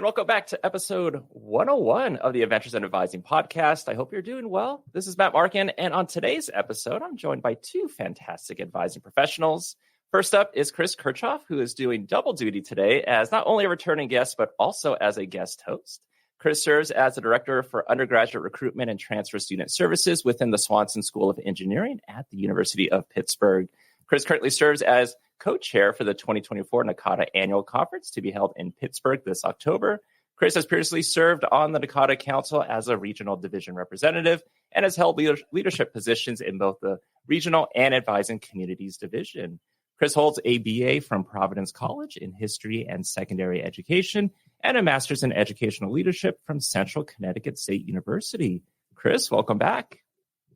welcome back to episode 101 of the Adventures in Advising podcast. I hope you're doing well. This is Matt Markin, and on today's episode, I'm joined by two fantastic advising professionals. First up is Chris Kirchhoff, who is doing double duty today as not only a returning guest, but also as a guest host. Chris serves as the Director for Undergraduate Recruitment and Transfer Student Services within the Swanson School of Engineering at the University of Pittsburgh. Chris currently serves as co-chair for the 2024 NACADA Annual Conference to be held in Pittsburgh this October. Chris has previously served on the NACADA Council as a regional division representative and has held leadership positions in both the regional and advising communities division. Chris holds a BA from Providence College in History and Secondary Education and a Master's in Educational Leadership from Central Connecticut State University. Chris, welcome back.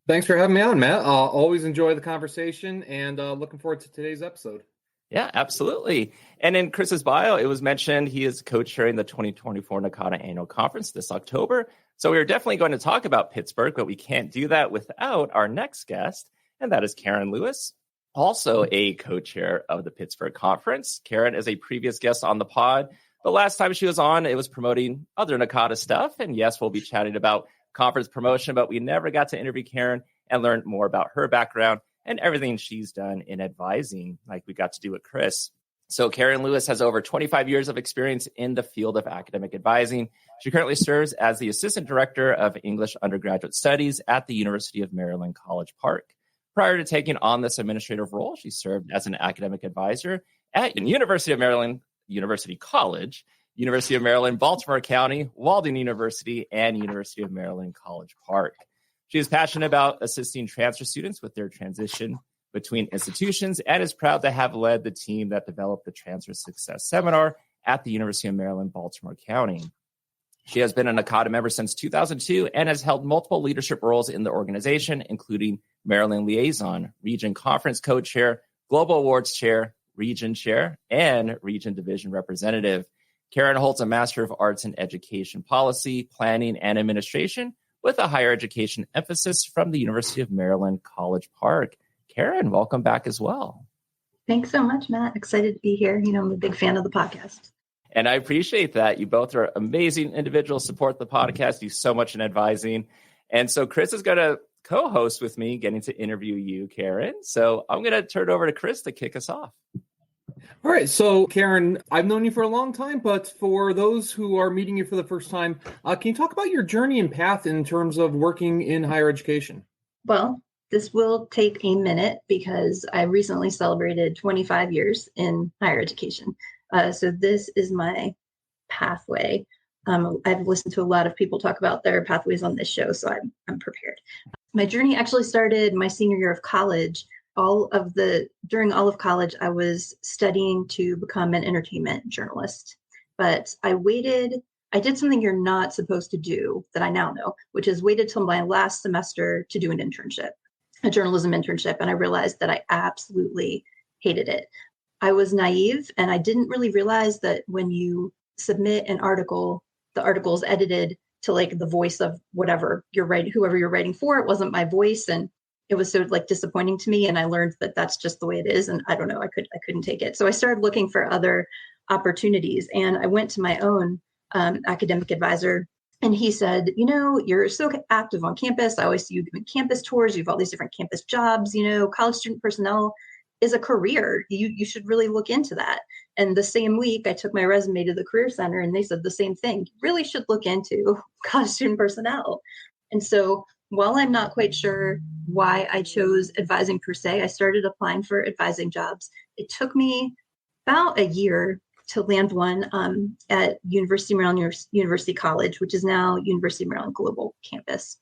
Thanks for having me on, Matt. Always enjoy the conversation and looking forward to today's episode. Yeah, absolutely. And in Chris's bio, it was mentioned he is co-chairing the 2024 NACADA Annual Conference this October. So we're definitely going to talk about Pittsburgh, but we can't do that without our next guest, and that is Karen Lewis, also a co-chair of the Pittsburgh Conference. Karen is a previous guest on the pod. The last time she was on, it was promoting other NACADA stuff. And yes, we'll be chatting about conference promotion, but we never got to interview Karen and learn more about her background and everything she's done in advising like we got to do with Chris. So Karen Lewis has over 25 years of experience in the field of academic advising. She currently serves as the Assistant Director of English Undergraduate Studies at the University of Maryland, College Park. Prior to taking on this administrative role, she served as an academic advisor at University of Maryland, University College, University of Maryland, Baltimore County, Walden University, and University of Maryland, College Park. She is passionate about assisting transfer students with their transition between institutions and is proud to have led the team that developed the Transfer Success Seminar at the University of Maryland, Baltimore County. She has been an NACADA member since 2002 and has held multiple leadership roles in the organization, including Maryland Liaison, Region Conference Co-Chair, Global Awards Chair, Region Chair, and Region Division Representative. Karen holds a Master of Arts in Education Policy, Planning, and Administration with a higher education emphasis from the University of Maryland, College Park. Karen, welcome back as well. Thanks so much, Matt. Excited to be here. I'm a big fan of the podcast. And I appreciate that. You both are amazing individuals, support the podcast, do so much in advising. And so Chris is going to co-host with me, getting to interview you, Karen. So I'm going to turn it over to Chris to kick us off. All right. So, Karen, I've known you for a long time, but for those who are meeting you for the first time, can you talk about your journey and path in terms of working in higher education? Well, this will take a minute because I recently celebrated 25 years in higher education. So this is my pathway. I've listened to a lot of people talk about their pathways on this show, so I'm prepared. My journey actually started my senior year of college. During all of college, I was studying to become an entertainment journalist, but I did something you're not supposed to do that I now know, which is waited till my last semester to do an internship, a journalism internship. And I realized that I absolutely hated it. I was naive and I didn't really realize that when you submit an article, the article is edited to like the voice of whatever you're writing, whoever you're writing for. It wasn't my voice. And it was so disappointing to me. And I learned that that's just the way it is. And I don't know, I couldn't take it. So I started looking for other opportunities. And I went to my own academic advisor. And he said, you're so active on campus. I always see you doing campus tours. You have all these different campus jobs. College student personnel is a career. You should really look into that. And the same week, I took my resume to the Career Center and they said the same thing. You really should look into college student personnel. And so while I'm not quite sure why I chose advising per se, I started applying for advising jobs. It took me about a year to land one at University of Maryland University College, which is now University of Maryland Global Campus.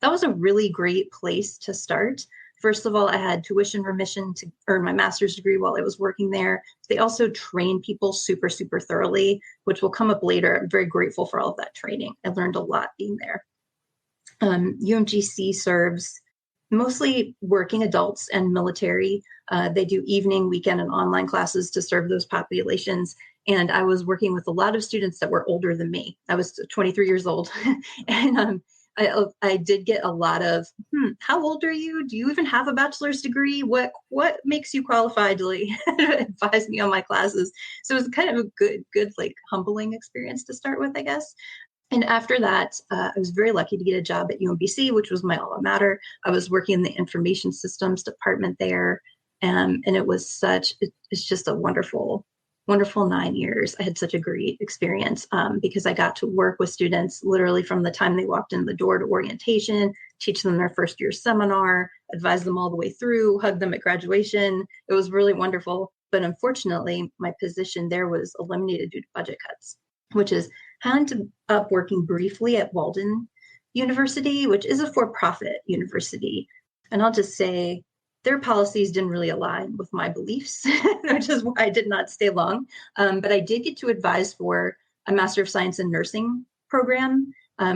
That was a really great place to start. First of all, I had tuition remission to earn my master's degree while I was working there. They also train people super, super thoroughly, which will come up later. I'm very grateful for all of that training. I learned a lot being there. UMGC serves mostly working adults and military. They do evening, weekend, and online classes to serve those populations. And I was working with a lot of students that were older than me. I was 23 years old. And I did get a lot of, how old are you? Do you even have a bachelor's degree? What makes you qualified to like advise me on my classes? So it was kind of a good like humbling experience to start with, I guess. And after that, I was very lucky to get a job at UMBC, which was my alma mater. I was working in the information systems department there. And it was it's just a wonderful 9 years. I had such a great experience because I got to work with students literally from the time they walked in the door to orientation, teach them their first year seminar, advise them all the way through, hug them at graduation. It was really wonderful. But unfortunately, my position there was eliminated due to budget cuts, which is I ended up working briefly at Walden University, which is a for-profit university. And I'll just say their policies didn't really align with my beliefs, which is why I did not stay long. But I did get to advise for a Master of Science in Nursing program,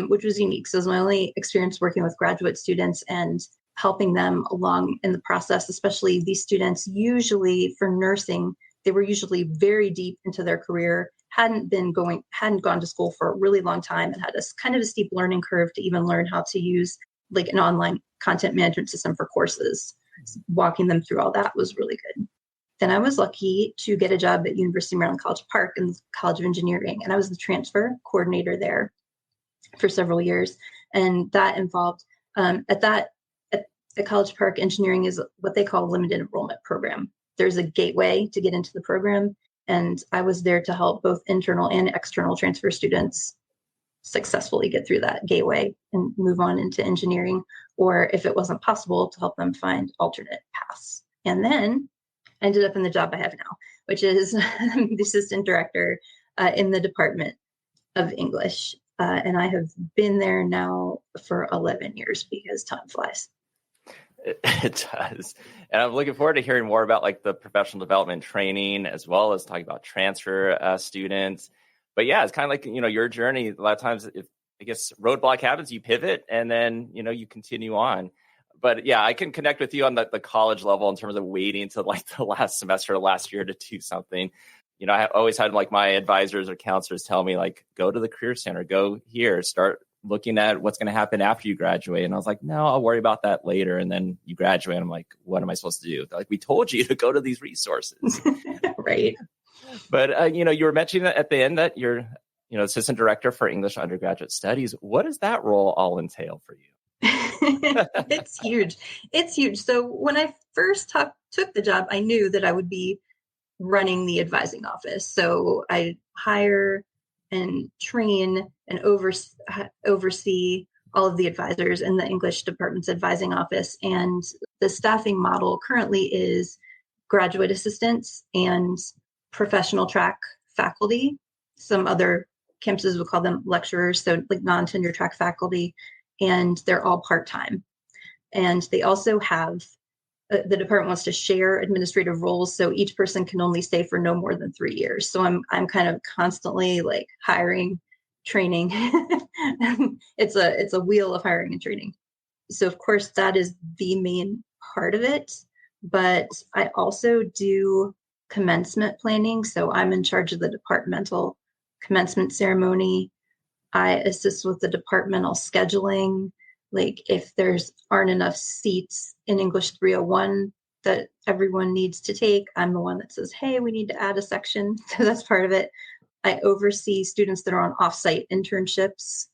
which was unique. So it was my only experience working with graduate students and helping them along in the process, especially these students. Usually for nursing, they were usually very deep into their career, hadn't gone to school for a really long time, and had a kind of a steep learning curve to even learn how to use like an online content management system for courses. Walking them through all that was really good. Then I was lucky to get a job at University of Maryland College Park in the College of Engineering, and I was the transfer coordinator there for several years. And that involved at College Park, engineering is what they call a limited enrollment program. There's a gateway to get into the program, and I was there to help both internal and external transfer students successfully get through that gateway and move on into engineering, or if it wasn't possible, to help them find alternate paths. And then I ended up in the job I have now, which is the assistant director in the Department of English. And I have been there now for 11 years because time flies. It does. And I'm looking forward to hearing more about like the professional development training, as well as talking about transfer students. But yeah, it's kind of like, your journey. A lot of times, if I guess roadblock happens, you pivot and then, you continue on. But yeah, I can connect with you on the college level in terms of waiting to like the last semester, last year to do something. I have always had like my advisors or counselors tell me like, go to the Career Center, go here, start looking at what's going to happen after you graduate. And I was like, no, I'll worry about that later. And then you graduate. I'm like, what am I supposed to do? They're like, we told you to go to these resources. Right. But, you were mentioning at the end that you're, assistant director for English undergraduate studies. What does that role all entail for you? It's huge. It's huge. So when I first took the job, I knew that I would be running the advising office. So I hire and train and oversee all of the advisors in the English department's advising office. And the staffing model currently is graduate assistants and professional track faculty. Some other campuses would call them lecturers, so like non-tenure track faculty, and they're all part-time. And they also have, the department wants to share administrative roles, so each person can only stay for no more than 3 years. So I'm kind of constantly like hiring, training. It's a wheel of hiring and training. So of course that is the main part of it, but I also do commencement planning. So I'm in charge of the departmental commencement ceremony. I assist with the departmental scheduling. Like if aren't enough seats in English 301 that everyone needs to take, I'm the one that says, hey, we need to add a section. So that's part of it. I oversee students that are on offsite internships.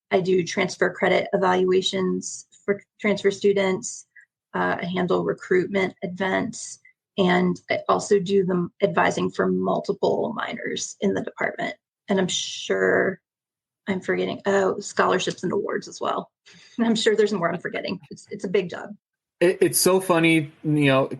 I do transfer credit evaluations for transfer students. I handle recruitment events. And I also do the advising for multiple minors in the department. And I'm sure I'm forgetting scholarships and awards as well. And I'm sure there's more I'm forgetting. It's a big job. It's so funny,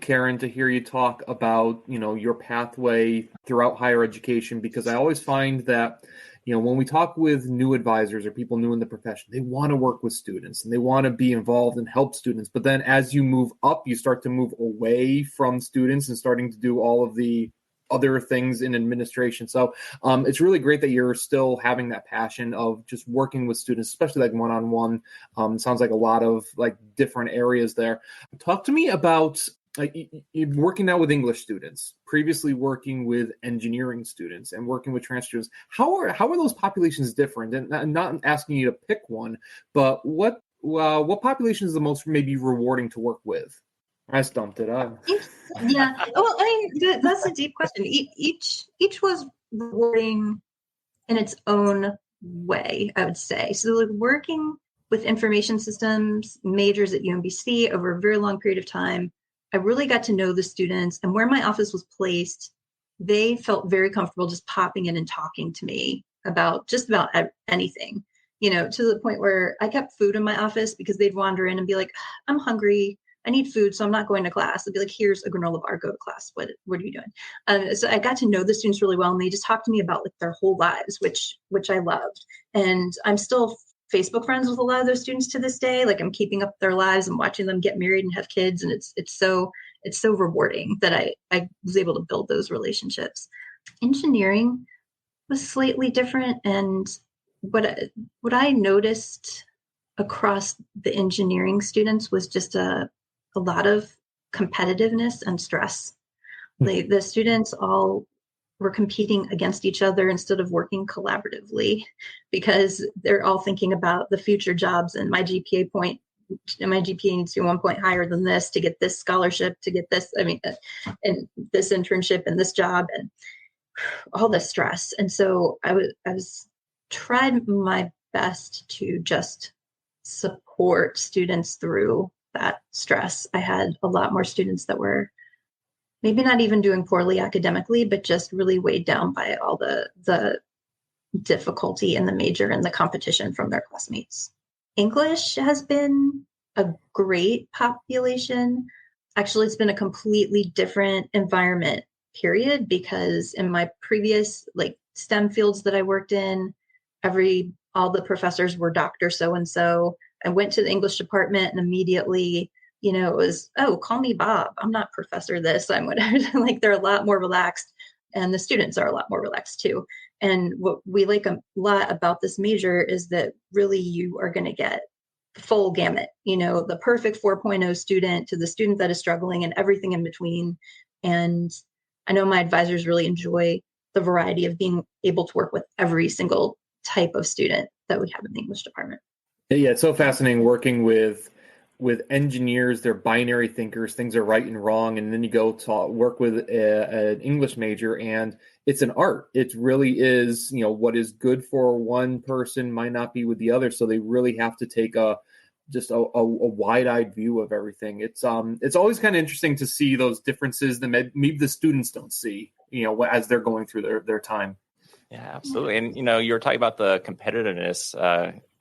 Karen, to hear you talk about, your pathway throughout higher education, because I always find that, when we talk with new advisors or people new in the profession, they want to work with students and they want to be involved and help students. But then as you move up, you start to move away from students and starting to do all of the other things in administration. So it's really great that you're still having that passion of just working with students, especially like one-on-one. Sounds like a lot of like different areas there. Talk to me about working now with English students, previously working with engineering students, and working with transfer students, how are those populations different? And I'm not asking you to pick one, but what population is the most maybe rewarding to work with? I stumped it up. Yeah. Well, I mean, that's a deep question. Each was rewarding in its own way, I would say. So, like, working with information systems majors at UMBC over a very long period of time, I really got to know the students, and where my office was placed, they felt very comfortable just popping in and talking to me about just about anything, to the point where I kept food in my office because they'd wander in and be like, I'm hungry. I need food, so I'm not going to class. They'd be like, here's a granola bar, go to class. What are you doing? So I got to know the students really well, and they just talked to me about like their whole lives, which I loved. And I'm still Facebook friends with a lot of those students to this day. Like, I'm keeping up their lives and watching them get married and have kids. And it's so rewarding that I was able to build those relationships. Engineering was slightly different. And what I noticed across the engineering students was just a lot of competitiveness and stress. The students all were competing against each other instead of working collaboratively, because they're all thinking about the future jobs and my GPA needs to be 1 point higher than this to get this scholarship, to get this, and this internship and this job and all this stress. And so I was tried my best to just support students through that stress. I had a lot more students that were maybe not even doing poorly academically, but just really weighed down by all the difficulty in the major and the competition from their classmates. English has been a great population. Actually, it's been a completely different environment, period, because in my previous STEM fields that I worked in, all the professors were Dr. So-and-so. I went to the English department and immediately, it was, oh, call me Bob. I'm not Professor this. I'm whatever. They're a lot more relaxed, and the students are a lot more relaxed too. And what we like a lot about this major is that really you are going to get the full gamut, the perfect 4.0 student to the student that is struggling and everything in between. And I know my advisors really enjoy the variety of being able to work with every single type of student that we have in the English department. Yeah, it's so fascinating working with engineers. They're binary thinkers. Things are right and wrong. And then you go to work with an English major, and it's an art. It really is, what is good for one person might not be with the other. So they really have to take a wide-eyed view of everything. It's always kind of interesting to see those differences that maybe the students don't see, as they're going through their time. Yeah, absolutely. And, you were talking about the competitiveness,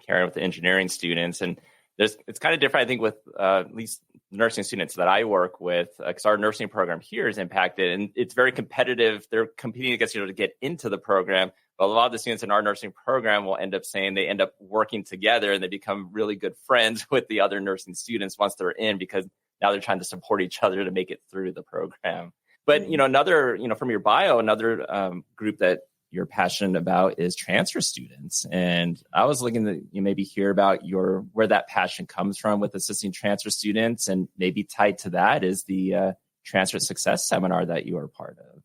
Karen, with the engineering students. And it's kind of different, I think, with at least nursing students that I work with, because our nursing program here is impacted and it's very competitive. They're competing against to get into the program. But a lot of the students in our nursing program will end up saying they end up working together and they become really good friends with the other nursing students once they're in, because now they're trying to support each other to make it through the program. But, another, from your bio, another group that you're passionate about is transfer students. And I was looking to maybe hear about where that passion comes from with assisting transfer students, and maybe tied to that is the Transfer Success Seminar that you are part of.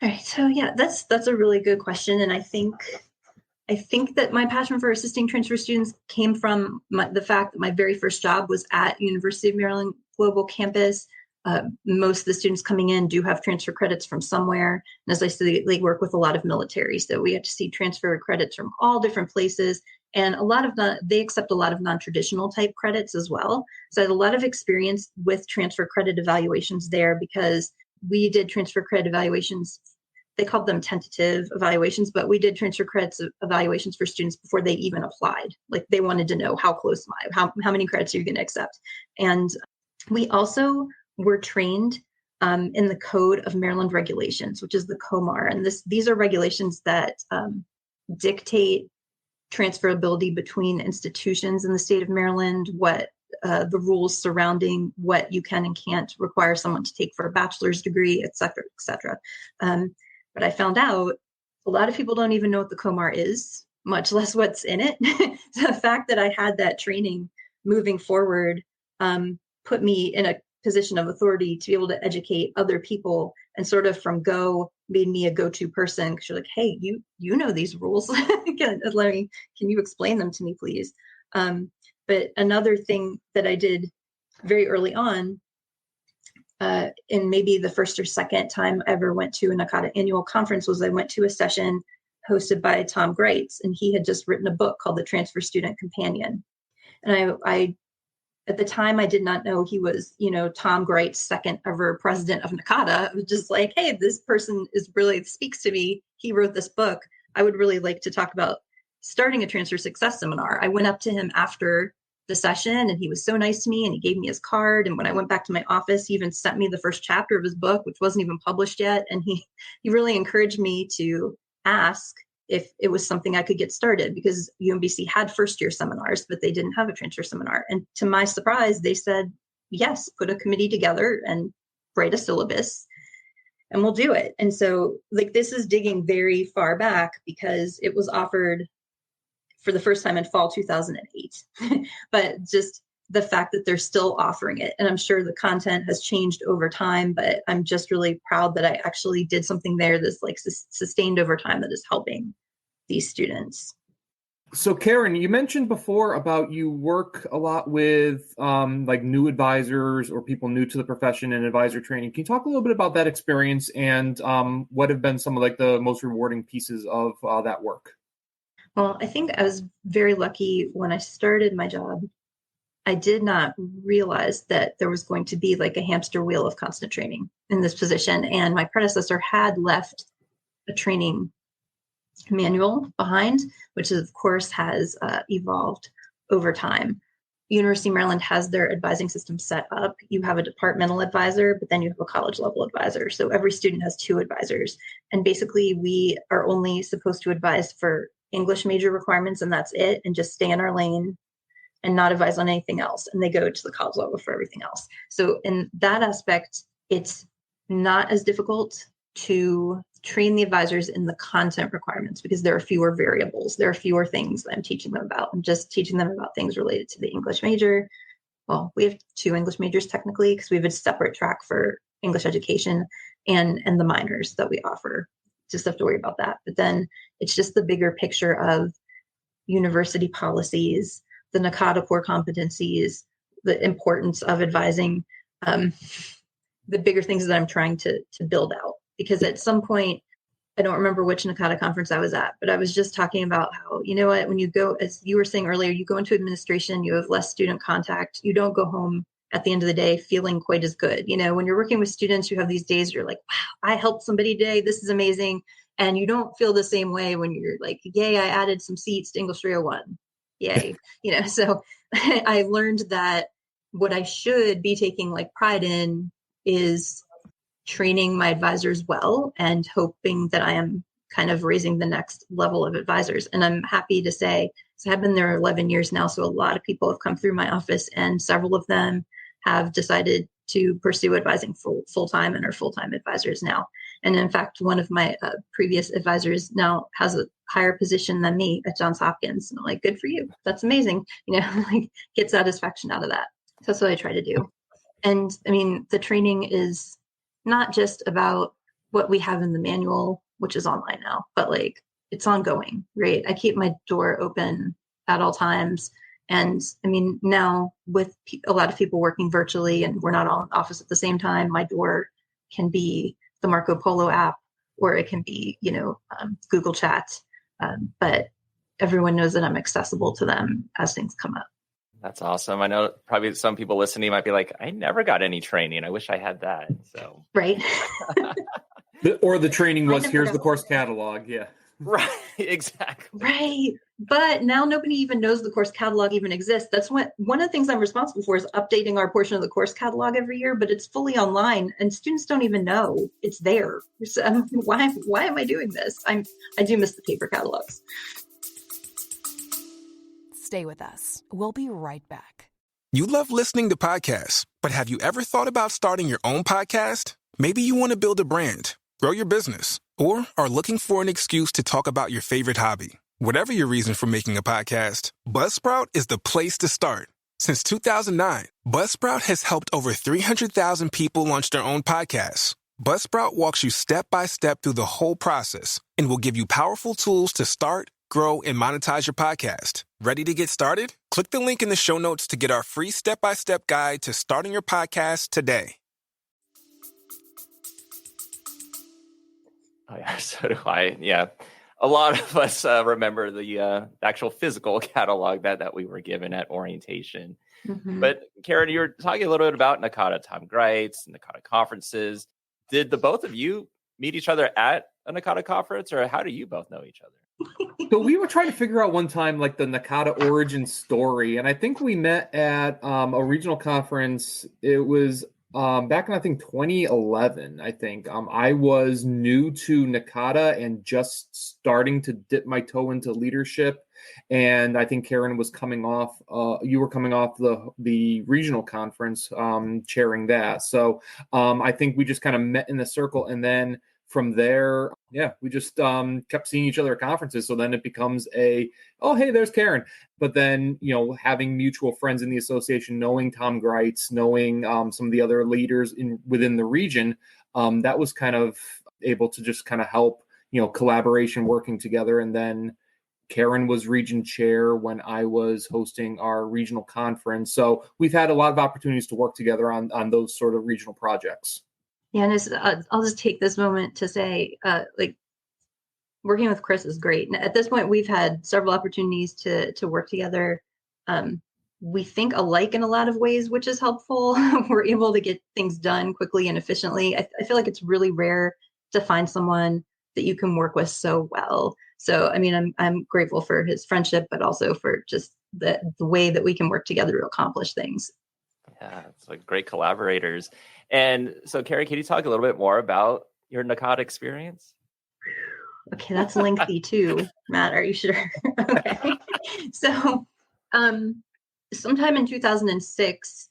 All right. So yeah, that's a really good question. And I think that my passion for assisting transfer students came from the fact that my very first job was at University of Maryland Global Campus. Most of the students coming in do have transfer credits from somewhere. And as I said, they work with a lot of military. So we have to see transfer credits from all different places. And they accept a lot of non-traditional type credits as well. So I had a lot of experience with transfer credit evaluations there, because we did transfer credit evaluations. They called them tentative evaluations, but we did transfer credits evaluations for students before they even applied. They wanted to know, how close am I? How many credits are you going to accept? And we also were trained in the Code of Maryland Regulations, which is the COMAR. And these are regulations that dictate transferability between institutions in the state of Maryland, what the rules surrounding what you can and can't require someone to take for a bachelor's degree, et cetera, et cetera. But I found out a lot of people don't even know what the COMAR is, much less what's in it. So the fact that I had that training moving forward put me in a position of authority to be able to educate other people, and sort of from go made me a go-to person, because you're like, hey, you know these rules. Can you explain them to me, please? But another thing that I did very early on, in maybe the first or second time I ever went to a NACADA annual conference, was I went to a session hosted by Tom Greitz, and he had just written a book called The Transfer Student Companion. And I at the time, I did not know he was, Tom Greit's second ever president of NACADA. I was just like, hey, this person speaks to me. He wrote this book. I would really like to talk about starting a transfer success seminar. I went up to him after the session, and he was so nice to me, and he gave me his card. And when I went back to my office, he even sent me the first chapter of his book, which wasn't even published yet. And he really encouraged me to ask if it was something I could get started, because UMBC had first year seminars, but they didn't have a transfer seminar. And to my surprise, they said, yes, put a committee together and write a syllabus and we'll do it. And so this is digging very far back, because it was offered for the first time in fall 2008, but just the fact that they're still offering it. And I'm sure the content has changed over time, but I'm just really proud that I actually did something there that's sustained over time, that is helping these students. So Karen, you mentioned before about you work a lot with new advisors or people new to the profession and advisor training. Can you talk a little bit about that experience and what have been some of the most rewarding pieces of that work? Well, I think I was very lucky when I started my job. I did not realize that there was going to be a hamster wheel of constant training in this position. And my predecessor had left a training manual behind, which of course has evolved over time. University of Maryland has their advising system set up. You have a departmental advisor, but then you have a college level advisor. So every student has two advisors. And basically we are only supposed to advise for English major requirements, and that's it, and just stay in our lane and not advise on anything else. And they go to the college level for everything else. So in that aspect, it's not as difficult to train the advisors in the content requirements, because there are fewer variables. There are fewer things that I'm teaching them about. I'm just teaching them about things related to the English major. Well, we have two English majors technically, because we have a separate track for English education and the minors that we offer. Just have to worry about that. But then it's just the bigger picture of university policies, the NACADA core competencies, the importance of advising, the bigger things that I'm trying to build out. Because at some point, I don't remember which NACADA conference I was at, but I was just talking about how, when you go, as you were saying earlier, you go into administration, you have less student contact, you don't go home at the end of the day feeling quite as good. When you're working with students, you have these days you're like, wow, I helped somebody today. This is amazing. And you don't feel the same way when you're like, yay, I added some seats to English 301. Yay. So I learned that what I should be taking pride in is training my advisors well, and hoping that I am kind of raising the next level of advisors. And I'm happy to say, so I've been there 11 years now. So a lot of people have come through my office, and several of them have decided to pursue advising full-time and are full-time advisors now. And in fact, one of my previous advisors now has a higher position than me at Johns Hopkins. And I'm like, good for you. That's amazing. Get satisfaction out of that. So that's what I try to do. And I mean, the training is not just about what we have in the manual, which is online now, but it's ongoing, right? I keep my door open at all times. And I mean, now with a lot of people working virtually and we're not all in office at the same time, my door can be the Marco Polo app, or it can be, Google Chat. But everyone knows that I'm accessible to them as things come up. That's awesome. I know probably some people listening might be like, I never got any training. I wish I had that. So right. Or the training was, here's the course catalog. Yeah. Right. Exactly. Right. But now nobody even knows the course catalog even exists. That's one of the things I'm responsible for, is updating our portion of the course catalog every year, but it's fully online and students don't even know it's there. So why am I doing this? I do miss the paper catalogs. Stay with us. We'll be right back. You love listening to podcasts, but have you ever thought about starting your own podcast? Maybe you want to build a brand, grow your business, or are looking for an excuse to talk about your favorite hobby. Whatever your reason for making a podcast, Buzzsprout is the place to start. Since 2009, Buzzsprout has helped over 300,000 people launch their own podcasts. Buzzsprout walks you step by step through the whole process and will give you powerful tools to start, grow, and monetize your podcast. Ready to get started? Click the link in the show notes to get our free step-by-step guide to starting your podcast today. Oh, yeah, so do I. Yeah. A lot of us remember the actual physical catalog that we were given at orientation. Mhm. But Karen, you were talking a little bit about NACADA Tom Greitz, NACADA conferences. Did the both of you meet each other at a NACADA conference, or how do you both know each other? So we were trying to figure out one time like the NACADA origin story, and I think we met at a regional conference. It was back in, I think, 2011. I think I was new to NACADA and just starting to dip my toe into leadership, and I think Karen was coming off. You were coming off the regional conference, chairing that. So I think we just kind of met in the circle, and then from there, yeah, we just kept seeing each other at conferences. So then it becomes oh, hey, there's Karen. But then, having mutual friends in the association, knowing Tom Greitz, knowing some of the other leaders within the region, that was kind of able to just kind of help, collaboration, working together. And then Karen was region chair when I was hosting our regional conference. So we've had a lot of opportunities to work together on those sort of regional projects. Yeah, and I'll just take this moment to say, working with Chris is great. And at this point, we've had several opportunities to work together. We think alike in a lot of ways, which is helpful. We're able to get things done quickly and efficiently. I feel like it's really rare to find someone that you can work with so well. So, I mean, I'm grateful for his friendship, but also for just the way that we can work together to accomplish things. Yeah, it's like great collaborators. And so, Carrie, can you talk a little bit more about your NACADA experience? Okay, that's lengthy too. Matt, are you sure? Okay. So, sometime in 2006,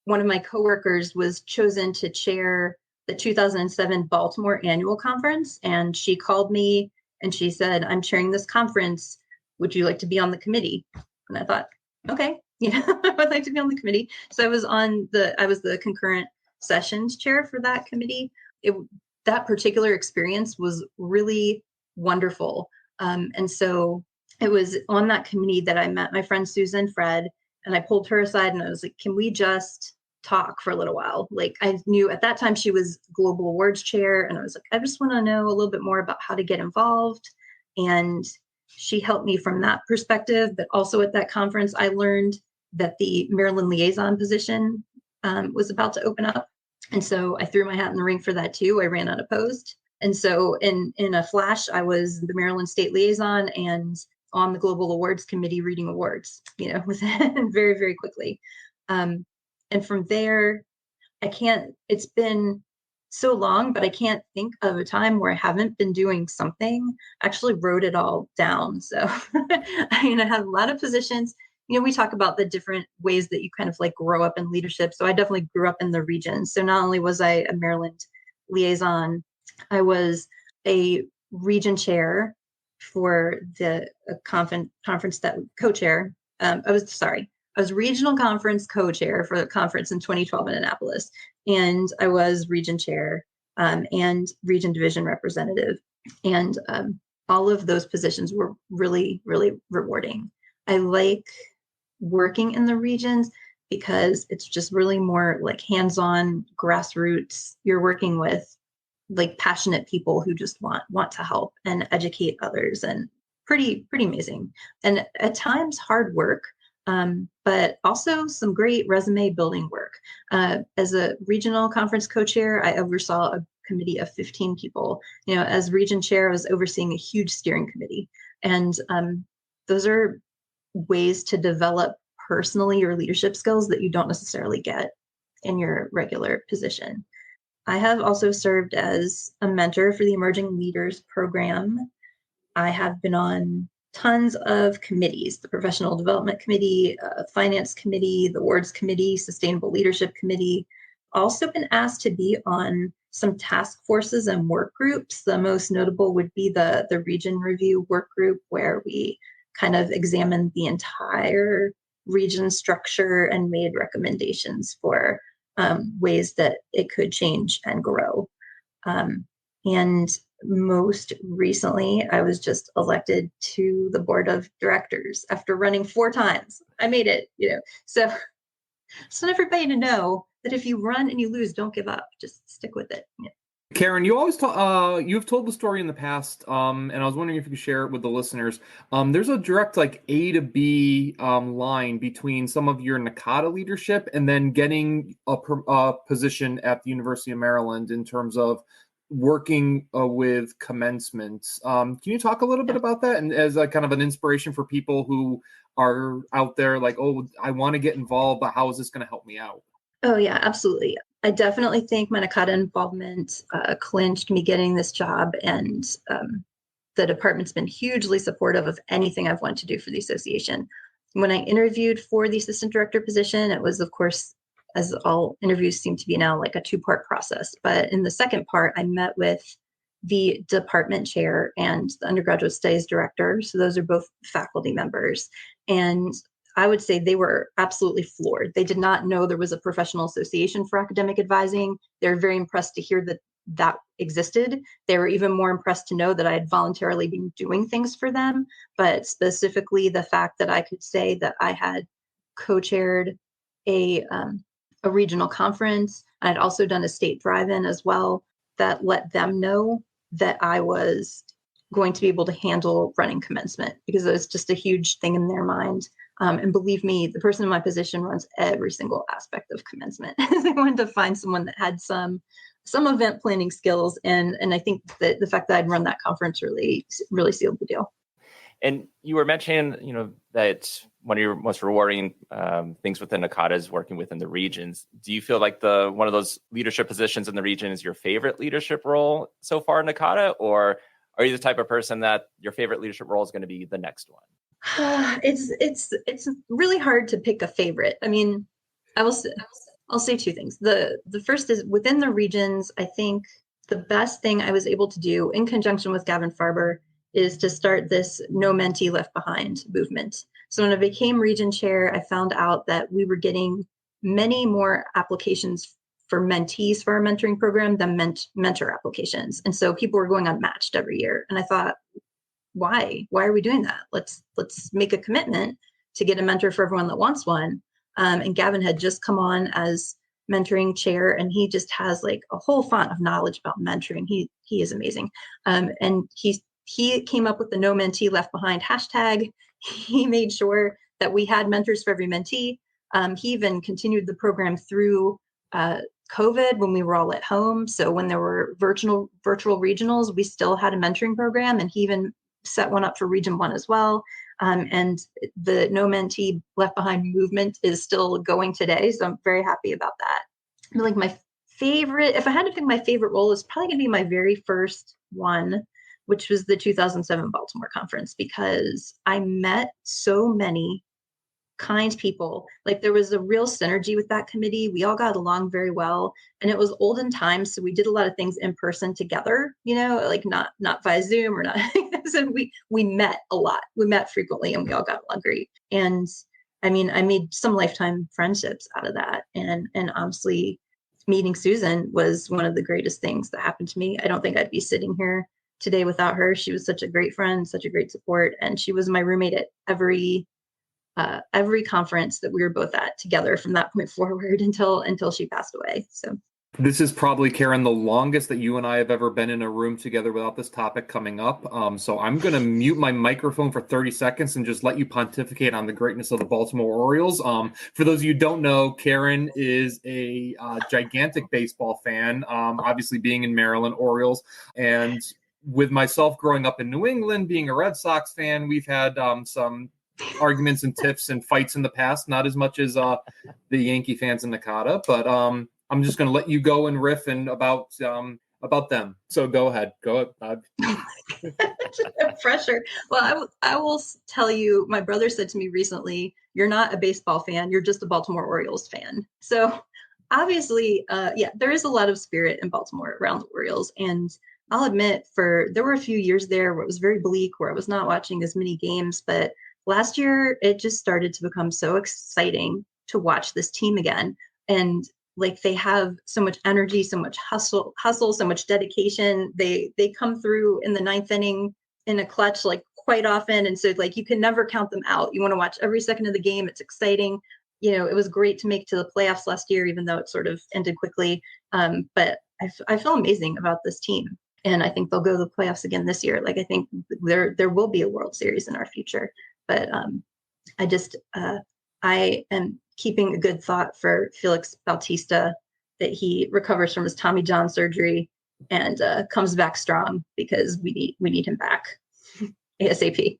one of my coworkers was chosen to chair the 2007 Baltimore Annual Conference, and she called me and she said, "I'm chairing this conference. Would you like to be on the committee?" And I thought, okay, I would like to be on the committee. So I was the concurrent sessions chair for that committee. That particular experience was really wonderful. And so it was on that committee that I met my friend Susan Fred, and I pulled her aside and I was like, can we just talk for a little while? Like, I knew at that time she was global awards chair, and I was like, I just want to know a little bit more about how to get involved. And she helped me from that perspective. But also at that conference, I learned that the Maryland liaison position was about to open up. And so I threw my hat in the ring for that too. I ran unopposed. And so in a flash, I was the Maryland state liaison and on the global awards committee reading awards, within very, very quickly. And from there, it's been so long, but I can't think of a time where I haven't been doing something. I actually wrote it all down. So I have a lot of positions. We talk about the different ways that you kind of like grow up in leadership. So I definitely grew up in the region. So not only was I a Maryland liaison, I was a region chair for the conference that co-chair. I was regional conference co-chair for the conference in 2012 in Annapolis. And I was region chair and region division representative. And all of those positions were really, really rewarding. I like working in the regions because it's just really more like hands-on, grassroots. You're working with like passionate people who just want to help and educate others, and pretty amazing. And at times hard work, but also some great resume building work. As a regional conference co-chair, I oversaw a committee of 15 people. As region chair, I was overseeing a huge steering committee. And those are ways to develop personally your leadership skills that you don't necessarily get in your regular position. I have also served as a mentor for the Emerging Leaders Program. I have been on tons of committees: the Professional Development Committee, Finance Committee, the Awards Committee, Sustainable Leadership Committee. Also been asked to be on some task forces and work groups. The most notable would be the Region Review work group, where we kind of examine the entire region structure and made recommendations for ways that it could change and grow. And most recently, I was just elected to the board of directors after running 4 times. I made it, So just want everybody to know that if you run and you lose, don't give up. Just stick with it. Yeah. Karen, you always you've told the story in the past, and I was wondering if you could share it with the listeners. There's a direct A to B line between some of your NACADA leadership and then getting a position at the University of Maryland in terms of working with commencement. Can you talk a little bit about that, and as a kind of an inspiration for people who are out there oh, I want to get involved, but how is this going to help me out? Oh, yeah, absolutely. I definitely think my NACADA involvement clinched me getting this job, and the department's been hugely supportive of anything I've wanted to do for the association. When I interviewed for the assistant director position, it was, of course, as all interviews seem to be now, a 2-part process. But in the second part, I met with the department chair and the undergraduate studies director. So those are both faculty members. And I would say they were absolutely floored. They did not know there was a professional association for academic advising. They were very impressed to hear that existed. They were even more impressed to know that I had voluntarily been doing things for them, but specifically the fact that I could say that I had co-chaired a regional conference. I'd also done a state drive-in as well, that let them know that I was going to be able to handle running commencement, because it was just a huge thing in their mind. And believe me, the person in my position runs every single aspect of commencement. They wanted to find someone that had some event planning skills. And I think that the fact that I'd run that conference really, really sealed the deal. And you were mentioning, that one of your most rewarding things within NACADA is working within the regions. Do you feel like one of those leadership positions in the region is your favorite leadership role so far in NACADA, or are you the type of person that your favorite leadership role is going to be the next one? It's really hard to pick a favorite. I mean, I'll say 2 things. The first is, within the regions, I think the best thing I was able to do in conjunction with Gavin Farber is to start this No Mentee Left Behind movement. So when I became region chair, I found out that we were getting many more applications for mentees for our mentoring program than mentor applications. And so people were going unmatched every year. And I thought, why are we doing that? Let's make a commitment to get a mentor for everyone that wants one. And Gavin had just come on as mentoring chair, and he just has a whole font of knowledge about mentoring. He is amazing. And he came up with the No Mentee Left Behind hashtag. He made sure that we had mentors for every mentee. He even continued the program through COVID when we were all at home. So when there were virtual regionals, we still had a mentoring program, and he even set one up for Region 1 as well. And the No Mentee Left Behind movement is still going today. So I'm very happy about that. But my favorite, if I had to pick my favorite role, is probably going to be my very first one, which was the 2007 Baltimore conference, because I met so many kind people. There was a real synergy with that committee. We all got along very well, and it was olden times, so we did a lot of things in person together, not via Zoom or not. So we met a lot. We met frequently, and we all got along great. And I mean, I made some lifetime friendships out of that. And honestly, meeting Susan was one of the greatest things that happened to me. I don't think I'd be sitting here today without her. She was such a great friend, such a great support, and she was my roommate at every conference that we were both at together from that point forward until she passed away. So this is probably, Karen, the longest that you and I have ever been in a room together without this topic coming up. So I'm going to mute my microphone for 30 seconds and just let you pontificate on the greatness of the Baltimore Orioles. For those of you who don't know, Karen is a gigantic baseball fan, obviously being in Maryland, Orioles. And with myself growing up in New England, being a Red Sox fan, we've had some arguments and tiffs and fights in the past, not as much as the Yankee fans in NACADA, but I'm just going to let you go and riff and about them. So go ahead. Pressure. Well, I will tell you, my brother said to me recently, "You're not a baseball fan. You're just a Baltimore Orioles fan." So obviously, there is a lot of spirit in Baltimore around the Orioles. And I'll admit, there were a few years there where it was very bleak, where I was not watching as many games, but last year it just started to become so exciting to watch this team again. And like they have so much energy, so much hustle, so much dedication. They come through in the ninth inning in a clutch like quite often. And so like you can never count them out. You want to watch every second of the game. It's exciting. It was great to make to the playoffs last year, even though it sort of ended quickly. But I feel amazing about this team. And I think they'll go to the playoffs again this year. Like I think there will be a World Series in our future. But I am keeping a good thought for Felix Bautista that he recovers from his Tommy John surgery and comes back strong, because we need him back ASAP.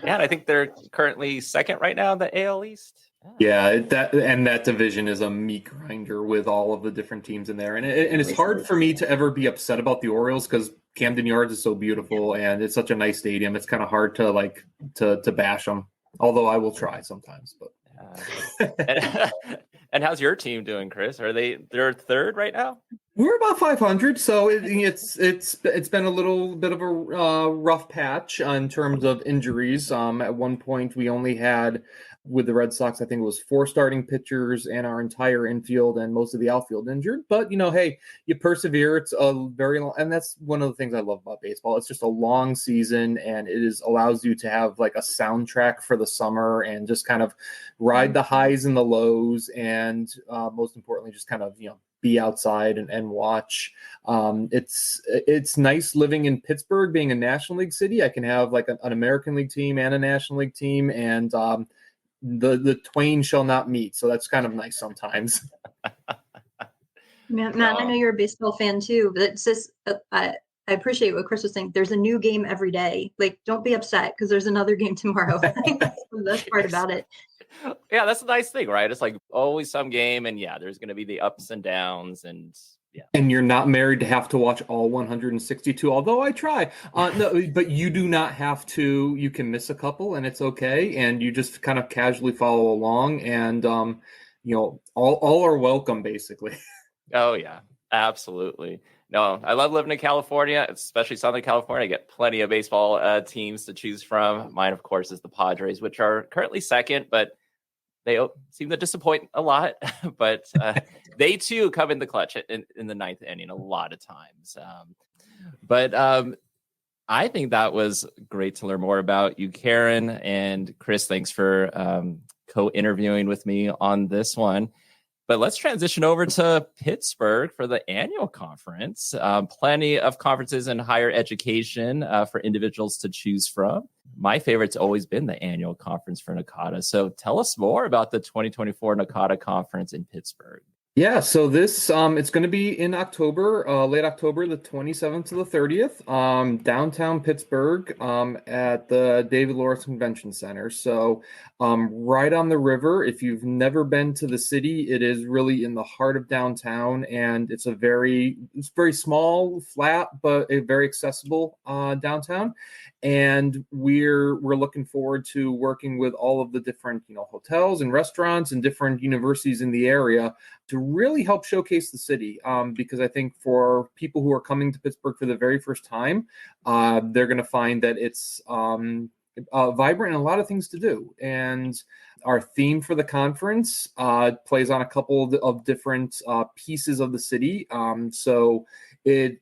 Yeah, and I think they're currently second right now in the AL East. Yeah, that division is a meat grinder with all of the different teams in there, and it's hard for me to ever be upset about the Orioles because Camden Yards is so beautiful and it's such a nice stadium. It's kind of hard to bash them, although I will try sometimes. But and how's your team doing, Chris? They're third right now? We're about 500, so it's been a little bit of a rough patch in terms of injuries. At one point, we only had, with the Red Sox, I think it was 4 starting pitchers and our entire infield and most of the outfield injured. But, hey, you persevere. It's a very long, and that's one of the things I love about baseball. It's just a long season, and it allows you to have like a soundtrack for the summer and just kind of ride the highs and the lows, and most importantly, just kind of, be outside and watch. It's nice living in Pittsburgh, being a National League city. I can have like an American League team and a National League team, and the twain shall not meet. So that's kind of nice sometimes. Matt, I know you're a baseball fan too, but it's just I appreciate what Chris was saying. There's a new game every day. Like, don't be upset because there's another game tomorrow. That's the best part about it. Yeah, that's a nice thing, right? It's like always some game, and there's going to be the ups and downs, and And you're not married to have to watch all 162, although I try. No, but you do not have to. You can miss a couple, and it's okay. And you just kind of casually follow along, and all are welcome, basically. Oh yeah, absolutely. No, I love living in California, especially Southern California. I get plenty of baseball teams to choose from. Mine, of course, is the Padres, which are currently second, but they seem to disappoint a lot. But they, too, come in the clutch in the ninth inning a lot of times. But I think that was great to learn more about you, Karen. And Chris, thanks for co-interviewing with me on this one. But let's transition over to Pittsburgh for the annual conference. Plenty of conferences in higher education for individuals to choose from. My favorite's always been the annual conference for NACADA. So tell us more about the 2024 NACADA conference in Pittsburgh. Yeah, so this it's going to be in October, late October, the 27th to the 30th, downtown Pittsburgh, at the David Lawrence Convention Center. So right on the river. If you've never been to the city, it is really in the heart of downtown, and it's very small, flat, but a very accessible downtown. And we're looking forward to working with all of the different hotels and restaurants and different universities in the area to really help showcase the city, because I think for people who are coming to Pittsburgh for the very first time, they're going to find that it's vibrant and a lot of things to do. And our theme for the conference plays on a couple of different pieces of the city.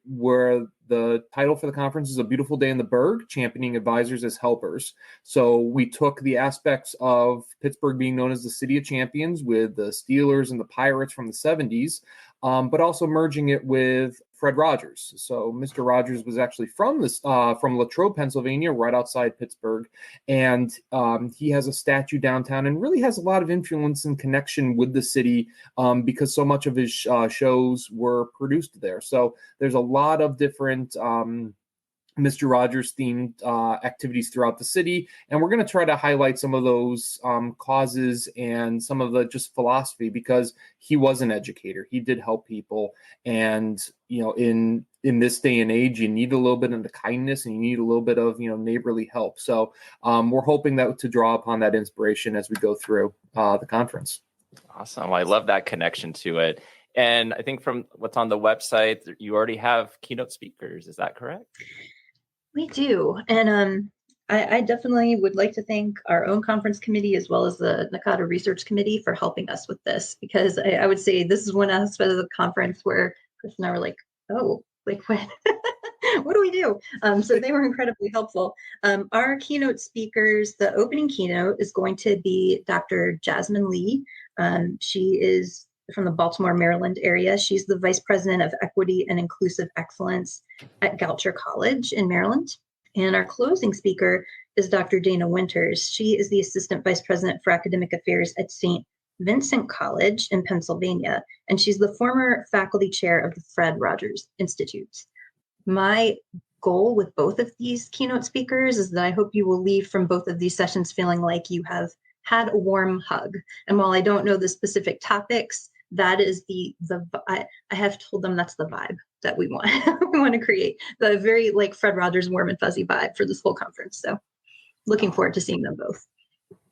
Where the title for the conference is A Beautiful Day in the Burgh, Championing Advisors as Helpers. So we took the aspects of Pittsburgh being known as the City of Champions with the Steelers and the Pirates from the 70s, but also merging it with Fred Rogers. So Mr. Rogers was actually from Latrobe, Pennsylvania, right outside Pittsburgh. And he has a statue downtown and really has a lot of influence and connection with the city because so much of his shows were produced there. So there's a lot of different Mr. Rogers themed activities throughout the city. And we're going to try to highlight some of those causes and some of the just philosophy, because he was an educator. He did help people. And, in this day and age, you need a little bit of the kindness and you need a little bit of, neighborly help. So we're hoping that to draw upon that inspiration as we go through the conference. Awesome. I love that connection to it. And I think from what's on the website, you already have keynote speakers. Is that correct? We do. And I definitely would like to thank our own conference committee as well as the NACADA Research Committee for helping us with this, because I would say this is one aspect of the conference where Chris and I were like, oh, like what? What do we do? So they were incredibly helpful. Our keynote speakers, the opening keynote is going to be Dr. Jasmine Lee. She is from the Baltimore, Maryland area. She's the Vice President of Equity and Inclusive Excellence at Goucher College in Maryland. And our closing speaker is Dr. Dana Winters. She is the Assistant Vice President for Academic Affairs at St. Vincent College in Pennsylvania, and she's the former faculty chair of the Fred Rogers Institute. My goal with both of these keynote speakers is that I hope you will leave from both of these sessions feeling like you have had a warm hug. And while I don't know the specific topics, that is I have told them that's the vibe that we want. We want to create the very like Fred Rogers warm and fuzzy vibe for this whole conference. So looking forward to seeing them both.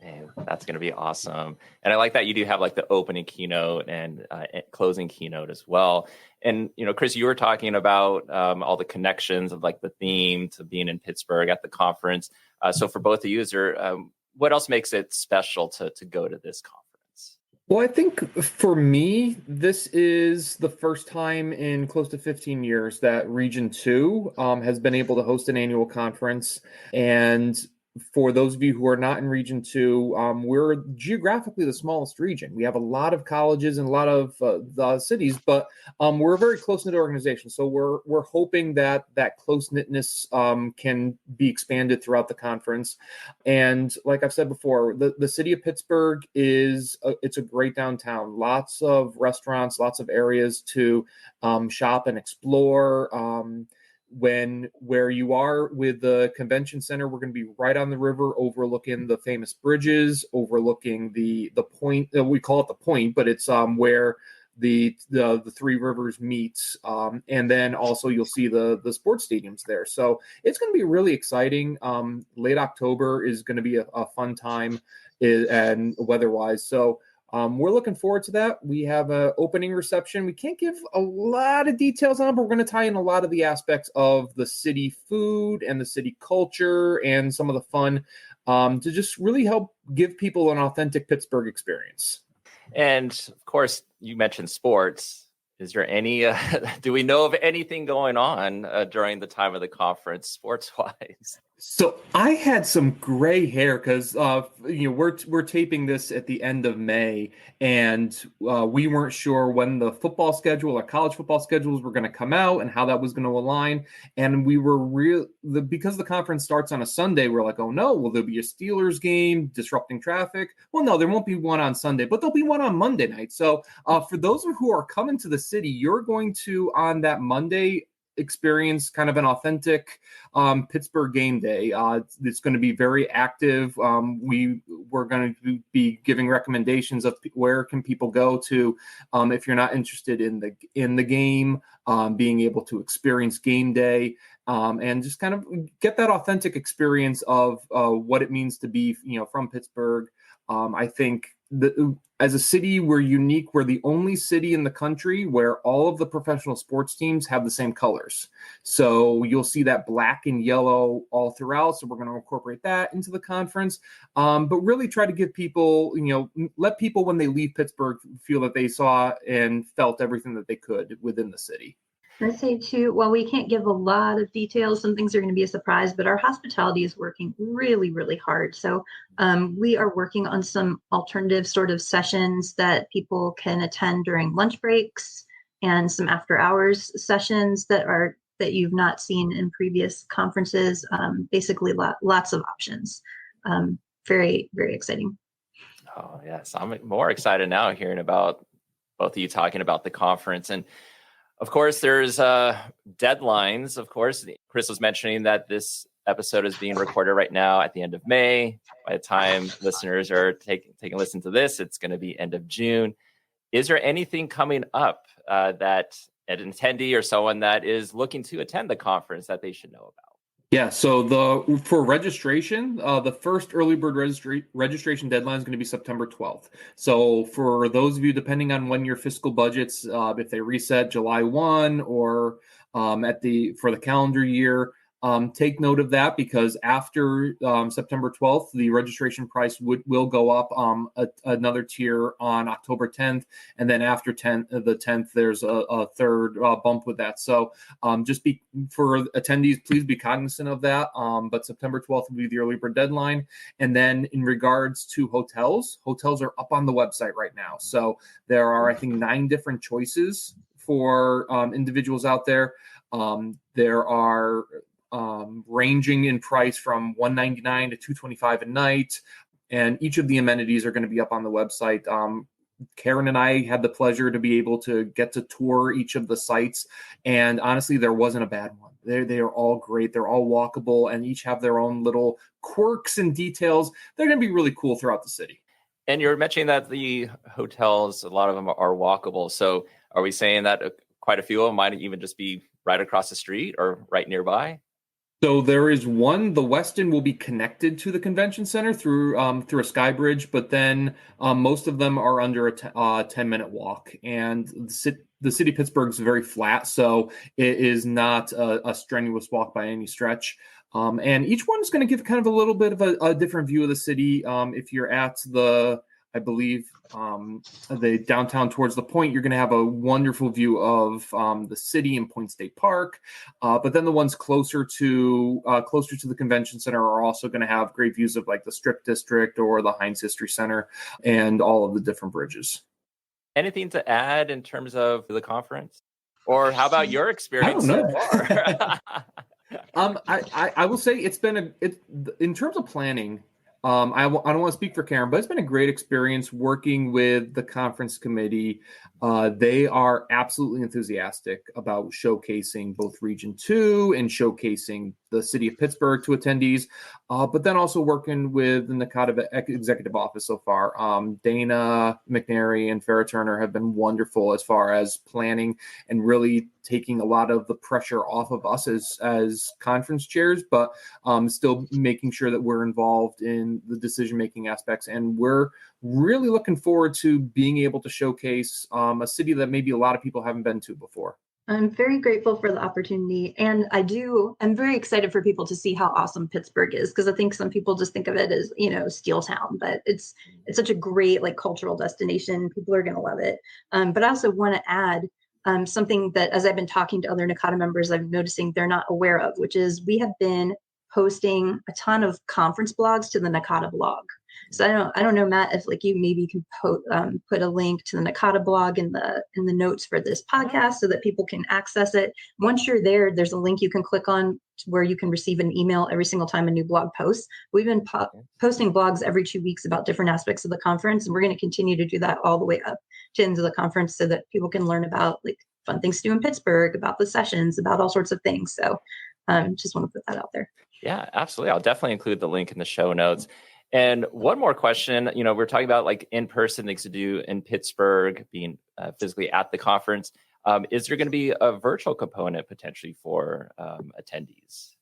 Man, that's going to be awesome. And I like that you do have like the opening keynote and closing keynote as well. And, Chris, you were talking about all the connections of like the theme to being in Pittsburgh at the conference. So for both of you, is there, what else makes it special to go to this conference? Well, I think for me, this is the first time in close to 15 years that Region 2 has been able to host an annual conference. And for those of you who are not in Region 2, we're geographically the smallest region. We have a lot of colleges and a lot of the cities, but we're a very close-knit organization. So we're hoping that close-knitness can be expanded throughout the conference. And like I've said before, the city of Pittsburgh it's a great downtown. Lots of restaurants, lots of areas to shop and explore. Where you are with the convention center, we're going to be right on the river, overlooking the famous bridges, overlooking the point. We call it the point, but it's where the three rivers meet, and then also you'll see the sports stadiums there. So it's going to be really exciting. Late October is going to be a fun time, and weather-wise. So. We're looking forward to that. We have an opening reception. We can't give a lot of details on it, but we're going to tie in a lot of the aspects of the city food and the city culture and some of the fun to just really help give people an authentic Pittsburgh experience. And of course, you mentioned sports. Is there any, do we know of anything going on during the time of the conference sports-wise? So I had some gray hair because we're taping this at the end of May, and we weren't sure when the football schedule or college football schedules were going to come out and how that was going to align. And we were because the conference starts on a Sunday, we're like, oh no, will there be a Steelers game disrupting traffic? Well, no, there won't be one on Sunday, but there'll be one on Monday night. So for those who are coming to the city, you're going to on that Monday experience kind of an authentic Pittsburgh game day. It's going to be very active. We're going to be giving recommendations of where can people go to if you're not interested in the game, being able to experience game day and just kind of get that authentic experience of what it means to be from Pittsburgh. I think as a city, we're unique. We're the only city in the country where all of the professional sports teams have the same colors. So you'll see that black and yellow all throughout. So we're going to incorporate that into the conference, but really try to give people, let people when they leave Pittsburgh feel that they saw and felt everything that they could within the city. I'd say too, while we can't give a lot of details, some things are going to be a surprise, but our hospitality is working really, really hard. So we are working on some alternative sort of sessions that people can attend during lunch breaks and some after hours sessions that you've not seen in previous conferences. Basically lots of options. Very, very exciting. Oh, yes. I'm more excited now hearing about both of you talking about the conference. And of course, there's deadlines. Of course, Chris was mentioning that this episode is being recorded right now at the end of May. By the time listeners are taking a listen to this, it's going to be end of June. Is there anything coming up that an attendee or someone that is looking to attend the conference that they should know about? Yeah, so for registration, the first early bird registration deadline is going to be September 12th. So for those of you, depending on when your fiscal budgets, if they reset July 1 or for the calendar year, take note of that, because after September 12th, the registration price will go up another tier on October 10th. And then after the 10th, there's a third bump with that. So for attendees, please be cognizant of that. But September 12th will be the early bird deadline. And then in regards to hotels are up on the website right now. So there are, I think, 9 different choices for individuals out there. There are ranging in price from $199 to $225 a night, and each of the amenities are going to be up on the website. Karen and I had the pleasure to be able to get to tour each of the sites, and honestly, there wasn't a bad one. They are all great. They're all walkable, and each have their own little quirks and details. They're going to be really cool throughout the city. And you're mentioning that the hotels, a lot of them are walkable. So are we saying that quite a few of them might even just be right across the street or right nearby? So there is one. The Westin will be connected to the convention center through a sky bridge, but then most of them are under a 10-minute walk. And the city of Pittsburgh is very flat, so it is not a strenuous walk by any stretch. And each one is going to give kind of a little bit of a different view of the city. If you're at I believe the downtown towards the Point, you're going to have a wonderful view of the city and Point State Park. But then the ones closer to the convention center are also going to have great views of like the Strip District or the Heinz History Center and all of the different bridges. Anything to add in terms of the conference? Or how about your experience so far? I will say it's been in terms of planning. I don't want to speak for Karen, but it's been a great experience working with the conference committee. They are absolutely enthusiastic about showcasing both Region 2 and showcasing the city of Pittsburgh to attendees, but then also working with the NACADA executive office so far. Dana McNary and Farrah Turner have been wonderful as far as planning and really taking a lot of the pressure off of us as conference chairs, but still making sure that we're involved in the decision-making aspects. And we're really looking forward to being able to showcase a city that maybe a lot of people haven't been to before. I'm very grateful for the opportunity. And I'm very excited for people to see how awesome Pittsburgh is, because I think some people just think of it as, Steel Town, but it's such a great cultural destination. People are going to love it. But I also want to add something that, as I've been talking to other NACADA members, I'm noticing they're not aware of, which is we have been posting a ton of conference blogs to the NACADA blog. So I don't know, Matt, if you maybe can put a link to the NACADA blog in the notes for this podcast so that people can access it. Once you're there, there's a link you can click on where you can receive an email every single time a new blog posts. We've been posting blogs every 2 weeks about different aspects of the conference, and we're going to continue to do that all the way up to the end of the conference so that people can learn about fun things to do in Pittsburgh, about the sessions, about all sorts of things. So just want to put that out there. Yeah, absolutely. I'll definitely include the link in the show notes. And one more question, we're talking about in-person things to do in Pittsburgh, being physically at the conference. Is there going to be a virtual component potentially for attendees?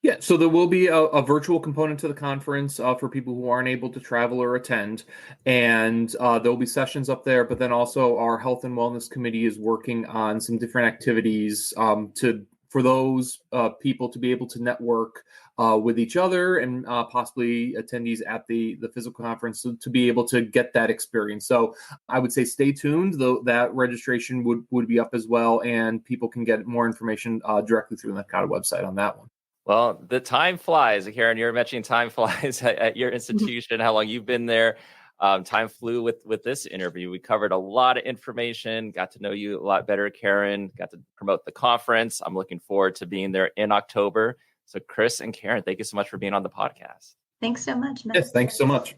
Yeah, so there will be a virtual component to the conference for people who aren't able to travel or attend. And there'll be sessions up there, but then also our Health and Wellness Committee is working on some different activities for those people to be able to network with each other and possibly attendees at the physical conference to be able to get that experience. So I would say stay tuned, though that registration would be up as well, and people can get more information directly through the NACADA website on that one. Well, the time flies. Karen, you're mentioning time flies at your institution, how long you've been there. Time flew with this interview. We covered a lot of information, got to know you a lot better, Karen, got to promote the conference. I'm looking forward to being there in October. So Chris and Karen, thank you so much for being on the podcast. Thanks so much, Matt. Yes, thanks so much.